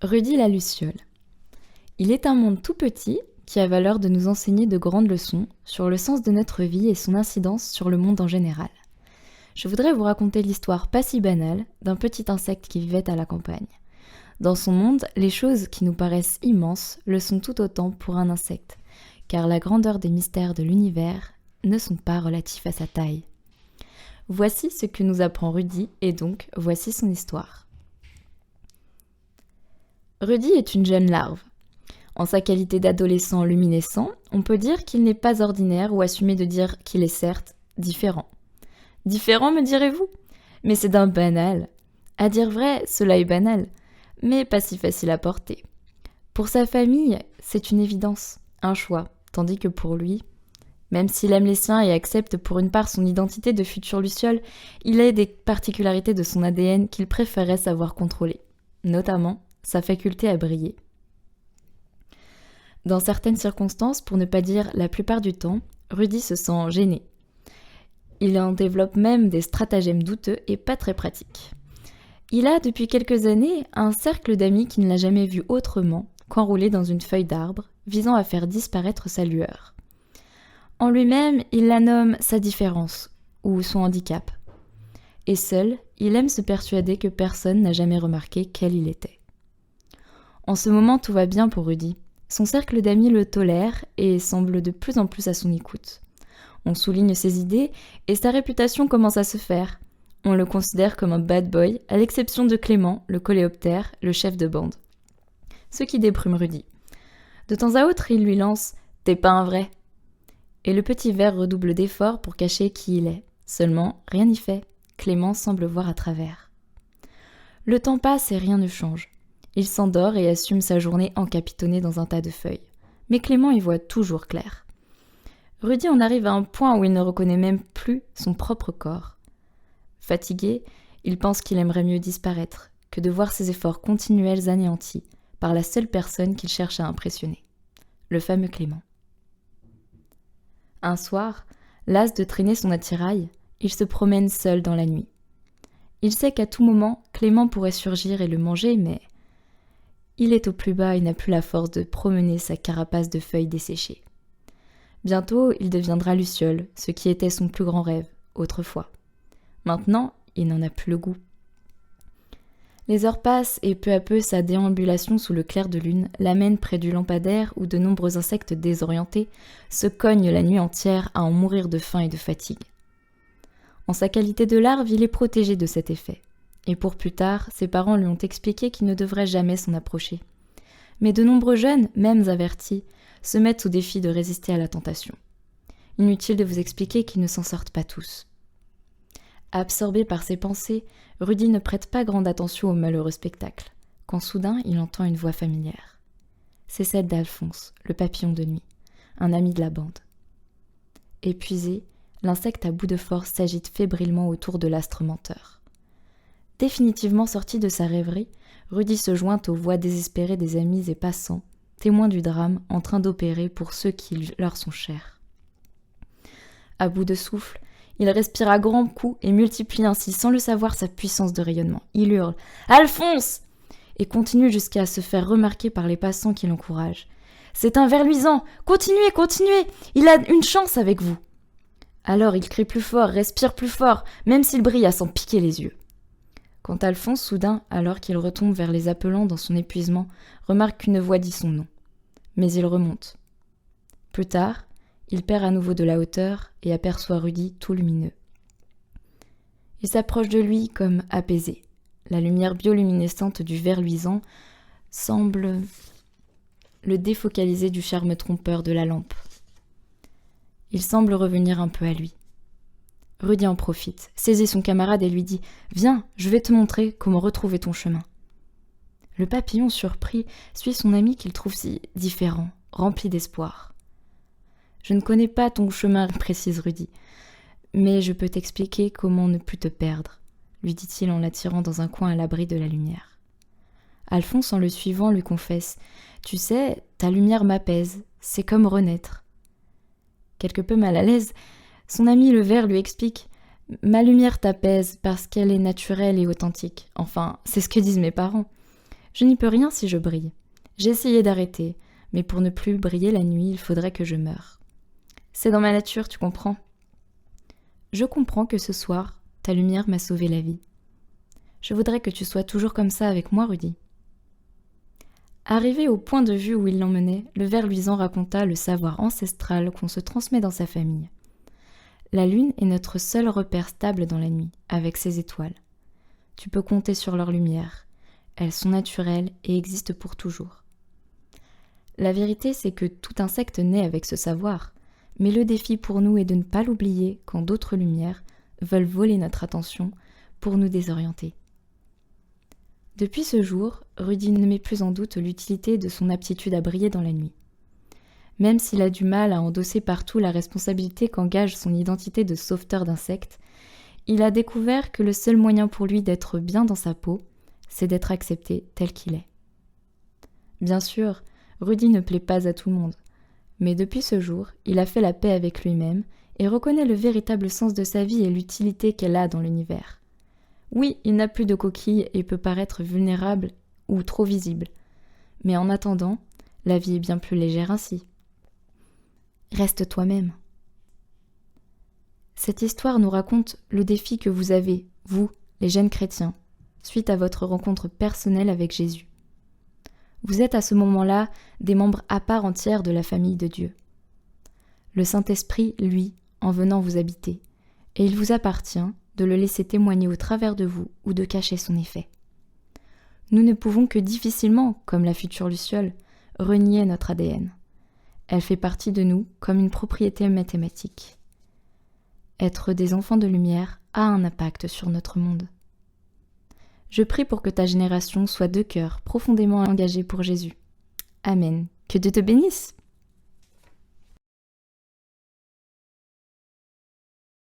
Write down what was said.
Rudy la Luciole. Il est un monde tout petit qui a valeur de nous enseigner de grandes leçons sur le sens de notre vie et son incidence sur le monde en général. Je voudrais vous raconter l'histoire pas si banale d'un petit insecte qui vivait à la campagne. Dans son monde, les choses qui nous paraissent immenses le sont tout autant pour un insecte, car la grandeur des mystères de l'univers ne sont pas relatifs à sa taille. Voici ce que nous apprend Rudy, et donc voici son histoire. Rudy est une jeune larve. En sa qualité d'adolescent luminescent, on peut dire qu'il n'est pas ordinaire ou assumer de dire qu'il est certes différent. Différent, me direz-vous ? Mais c'est d'un banal. À dire vrai, cela est banal, mais pas si facile à porter. Pour sa famille, c'est une évidence, un choix, tandis que pour lui, même s'il aime les siens et accepte pour une part son identité de futur luciole, il a des particularités de son ADN qu'il préférait savoir contrôler, notamment sa faculté à briller. Dans certaines circonstances, pour ne pas dire la plupart du temps, Rudy se sent gêné. Il en développe même des stratagèmes douteux et pas très pratiques. Il a depuis quelques années un cercle d'amis qui ne l'a jamais vu autrement qu'enroulé dans une feuille d'arbre, visant à faire disparaître sa lueur. En lui-même, il la nomme sa différence, ou son handicap. Et seul, il aime se persuader que personne n'a jamais remarqué quel il était. En ce moment, tout va bien pour Rudy. Son cercle d'amis le tolère et semble de plus en plus à son écoute. On souligne ses idées et sa réputation commence à se faire. On le considère comme un bad boy, à l'exception de Clément, le coléoptère, le chef de bande. Ce qui déprume Rudy. De temps à autre, il lui lance « T'es pas un vrai !» Et le petit ver redouble d'efforts pour cacher qui il est. Seulement, rien n'y fait. Clément semble voir à travers. Le temps passe et rien ne change. Il s'endort et assume sa journée encapitonnée dans un tas de feuilles. Mais Clément y voit toujours clair. Rudy en arrive à un point où il ne reconnaît même plus son propre corps. Fatigué, il pense qu'il aimerait mieux disparaître que de voir ses efforts continuels anéantis par la seule personne qu'il cherche à impressionner, le fameux Clément. Un soir, las de traîner son attirail, il se promène seul dans la nuit. Il sait qu'à tout moment, Clément pourrait surgir et le manger, mais il est au plus bas et n'a plus la force de promener sa carapace de feuilles desséchées. Bientôt, il deviendra luciole, ce qui était son plus grand rêve, autrefois. Maintenant, il n'en a plus le goût. Les heures passent et peu à peu sa déambulation sous le clair de lune l'amène près du lampadaire où de nombreux insectes désorientés se cognent la nuit entière à en mourir de faim et de fatigue. En sa qualité de larve, il est protégé de cet effet. Et pour plus tard, ses parents lui ont expliqué qu'il ne devrait jamais s'en approcher. Mais de nombreux jeunes, même avertis, se mettent au défi de résister à la tentation. Inutile de vous expliquer qu'ils ne s'en sortent pas tous. Absorbé par ses pensées, Rudy ne prête pas grande attention au malheureux spectacle, quand soudain il entend une voix familière. C'est celle d'Alphonse, le papillon de nuit, un ami de la bande. Épuisé, l'insecte à bout de force s'agite fébrilement autour de l'astre menteur. Définitivement sorti de sa rêverie, Rudy se joint aux voix désespérées des amis et passants, témoins du drame en train d'opérer pour ceux qui leur sont chers. À bout de souffle, il respire à grands coups et multiplie ainsi sans le savoir sa puissance de rayonnement. Il hurle « Alphonse !» et continue jusqu'à se faire remarquer par les passants qui l'encouragent. « C'est un ver luisant ! Continuez, continuez ! Il a une chance avec vous !» Alors il crie plus fort, respire plus fort, même s'il brille à s'en piquer les yeux. Quant à Alphonse, soudain, alors qu'il retombe vers les appelants dans son épuisement, remarque qu'une voix dit son nom. Mais il remonte. Plus tard, il perd à nouveau de la hauteur et aperçoit Rudy tout lumineux. Il s'approche de lui comme apaisé. La lumière bioluminescente du ver luisant semble le défocaliser du charme trompeur de la lampe. Il semble revenir un peu à lui. Rudy en profite, saisit son camarade et lui dit « Viens, je vais te montrer comment retrouver ton chemin. » Le papillon, surpris, suit son ami qu'il trouve si différent, rempli d'espoir. « Je ne connais pas ton chemin, précise Rudy, mais je peux t'expliquer comment ne plus te perdre, » lui dit-il en l'attirant dans un coin à l'abri de la lumière. Alphonse, en le suivant, lui confesse « Tu sais, ta lumière m'apaise, c'est comme renaître. » Quelque peu mal à l'aise, son ami le ver lui explique « Ma lumière t'apaise parce qu'elle est naturelle et authentique. Enfin, c'est ce que disent mes parents. Je n'y peux rien si je brille. J'ai essayé d'arrêter, mais pour ne plus briller la nuit, il faudrait que je meure. C'est dans ma nature, tu comprends ? Je comprends que ce soir, ta lumière m'a sauvé la vie. Je voudrais que tu sois toujours comme ça avec moi, Rudy. » Arrivé au point de vue où il l'emmenait, le ver luisant raconta le savoir ancestral qu'on se transmet dans sa famille. La lune est notre seul repère stable dans la nuit, avec ses étoiles. Tu peux compter sur leur lumière. Elles sont naturelles et existent pour toujours. La vérité, c'est que tout insecte naît avec ce savoir, mais le défi pour nous est de ne pas l'oublier quand d'autres lumières veulent voler notre attention pour nous désorienter. Depuis ce jour, Rudy ne met plus en doute l'utilité de son aptitude à briller dans la nuit. Même s'il a du mal à endosser partout la responsabilité qu'engage son identité de sauveteur d'insectes, il a découvert que le seul moyen pour lui d'être bien dans sa peau, c'est d'être accepté tel qu'il est. Bien sûr, Rudy ne plaît pas à tout le monde, mais depuis ce jour, il a fait la paix avec lui-même et reconnaît le véritable sens de sa vie et l'utilité qu'elle a dans l'univers. Oui, il n'a plus de coquille et peut paraître vulnérable ou trop visible, mais en attendant, la vie est bien plus légère ainsi. Reste toi-même. Cette histoire nous raconte le défi que vous avez, vous, les jeunes chrétiens, suite à votre rencontre personnelle avec Jésus. Vous êtes à ce moment-là des membres à part entière de la famille de Dieu. Le Saint-Esprit, lui, en venant vous habiter, et il vous appartient de le laisser témoigner au travers de vous ou de cacher son effet. Nous ne pouvons que difficilement, comme la future Luciole, renier notre ADN. Elle fait partie de nous comme une propriété mathématique. Être des enfants de lumière a un impact sur notre monde. Je prie pour que ta génération soit de cœur profondément engagée pour Jésus. Amen. Que Dieu te bénisse!